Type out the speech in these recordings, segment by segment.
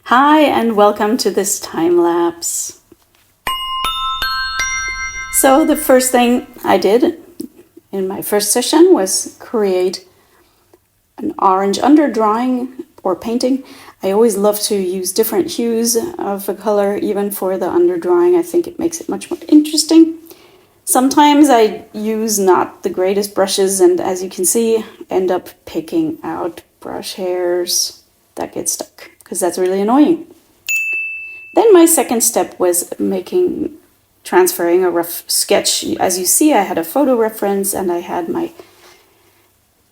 Hi and welcome to this time lapse. So the first thing I did in my first session was create an orange underdrawing or painting. I always love to use different hues of a color even for the underdrawing. I think it makes it much more interesting. Sometimes I use not the greatest brushes and as you can see end up picking out brush hairs that get stuck because that's really annoying. Then my second step was transferring a rough sketch. As you see, I had a photo reference and I had my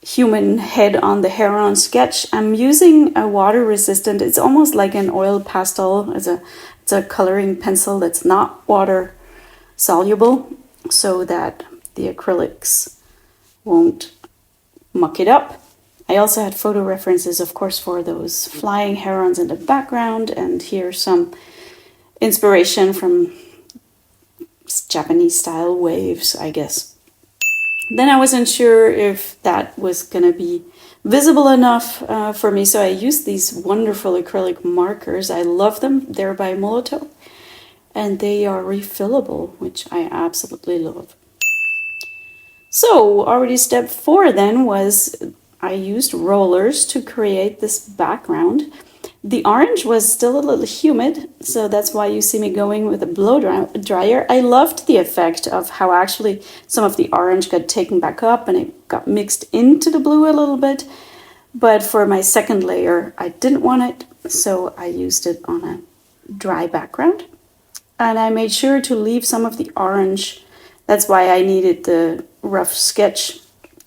human head on the Heron sketch. I'm using a water resistant, it's almost like an oil pastel. It's a coloring pencil that's not water soluble so that the acrylics won't muck it up. I also had photo references, of course, for those flying herons in the background, and here's some inspiration from Japanese style waves, I guess. Then I wasn't sure if that was going to be visible enough for me, so I used these wonderful acrylic markers. I love them. They're by Molotov, and they are refillable, which I absolutely love. So already step 4 then was I used rollers to create this background. The orange was still a little humid, so that's why you see me going with a blow dryer. I loved the effect of how actually some of the orange got taken back up and it got mixed into the blue a little bit. But for my second layer, I didn't want it, so I used it on a dry background. And I made sure to leave some of the orange. That's why I needed the rough sketch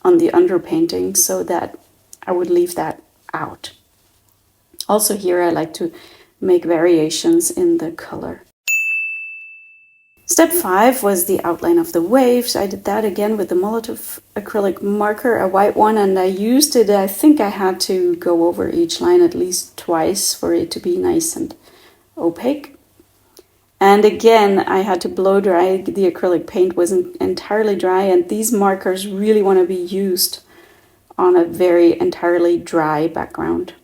on the underpainting, so that I would leave that out. Also here I like to make variations in the color. Step 5 was the outline of the waves. I did that again with the Molotov acrylic marker, a white one, and I used it. I think I had to go over each line at least twice for it to be nice and opaque. And again, I had to blow dry. The acrylic paint wasn't entirely dry, and these markers really want to be used on a very entirely dry background.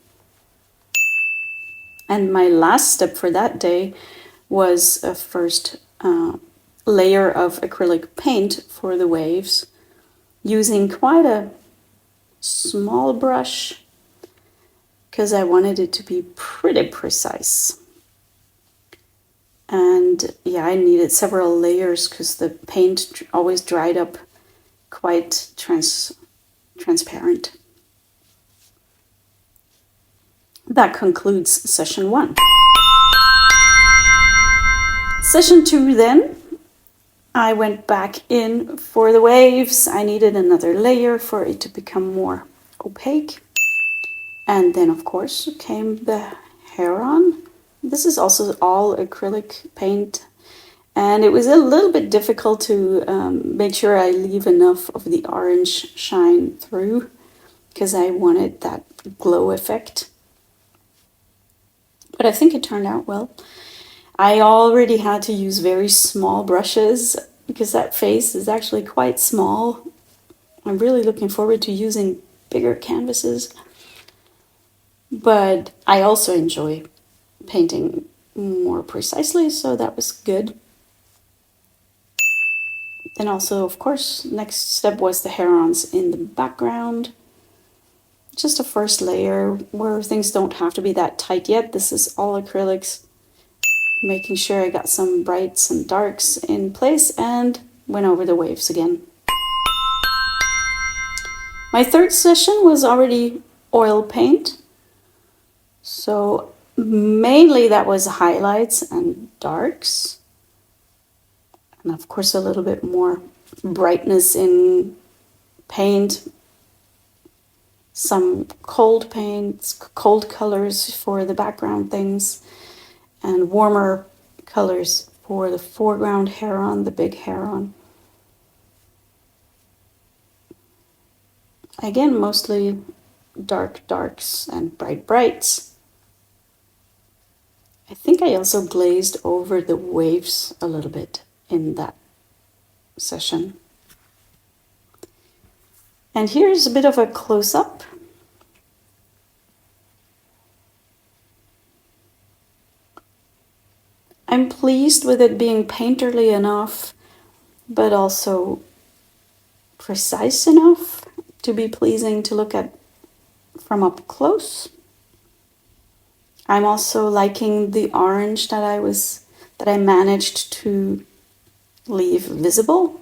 And my last step for that day was a first layer of acrylic paint for the waves, using quite a small brush because I wanted it to be pretty precise. And yeah, I needed several layers because the paint always dried up quite transparent. That concludes session 1. Session 2 then, I went back in for the waves. I needed another layer for it to become more opaque. And then of course came the heron. This is also all acrylic paint. And it was a little bit difficult to make sure I leave enough of the orange shine through because I wanted that glow effect. But I think it turned out well. I already had to use very small brushes because that face is actually quite small. I'm really looking forward to using bigger canvases. But I also enjoy painting more precisely, so that was good. Then also, of course, next step was the herons in the background. Just a first layer where things don't have to be that tight yet. This is all acrylics. Making sure I got some brights and darks in place and went over the waves again. My third session was already oil paint. So mainly that was highlights and darks. And of course a little bit more brightness in paint. Some cold paints, cold colors for the background things, and warmer colors for the foreground heron, the big heron. Again, mostly dark darks and bright brights. I think I also glazed over the waves a little bit in that session. And here's a bit of a close-up. I'm pleased with it being painterly enough, but also precise enough to be pleasing to look at from up close. I'm also liking the orange that I managed to leave visible.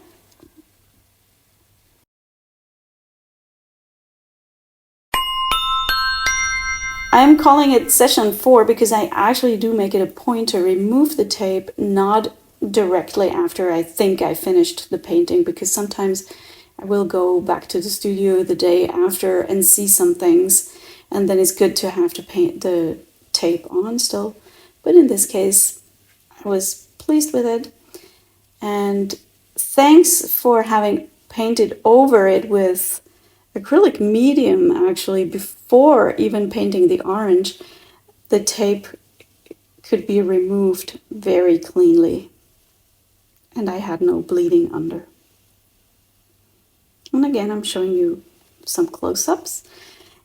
I'm calling it session 4 because I actually do make it a point to remove the tape, not directly after I think I finished the painting, because sometimes I will go back to the studio the day after and see some things, and then it's good to have to paint the tape on still. But in this case, I was pleased with it, and thanks for having painted over it with acrylic medium actually before even painting the orange. The tape could be removed very cleanly, and I had no bleeding under. And again, I'm showing you some close-ups.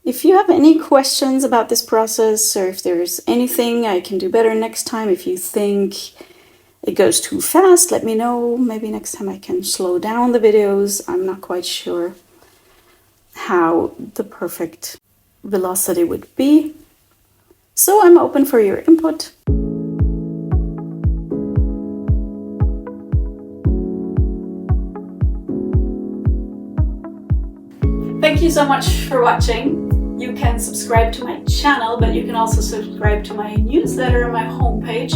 If you have any questions about this process, or if there's anything I can do better next time, if you think it goes too fast, let me know. Maybe next time I can slow down the videos. I'm not quite sure how the perfect velocity would be. So I'm open for your input. Thank you so much for watching. You can subscribe to my channel, but you can also subscribe to my newsletter on my homepage.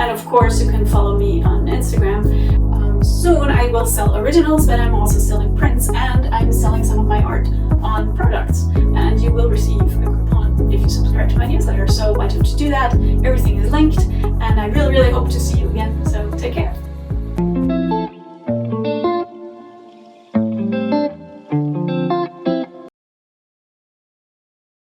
And of course, you can follow me on Instagram. Soon I will sell originals, but I'm also selling prints, and I'm selling some of my art on products. And you will receive a coupon if you subscribe to my newsletter. So why don't you do that? Everything is linked, and I really hope to see you again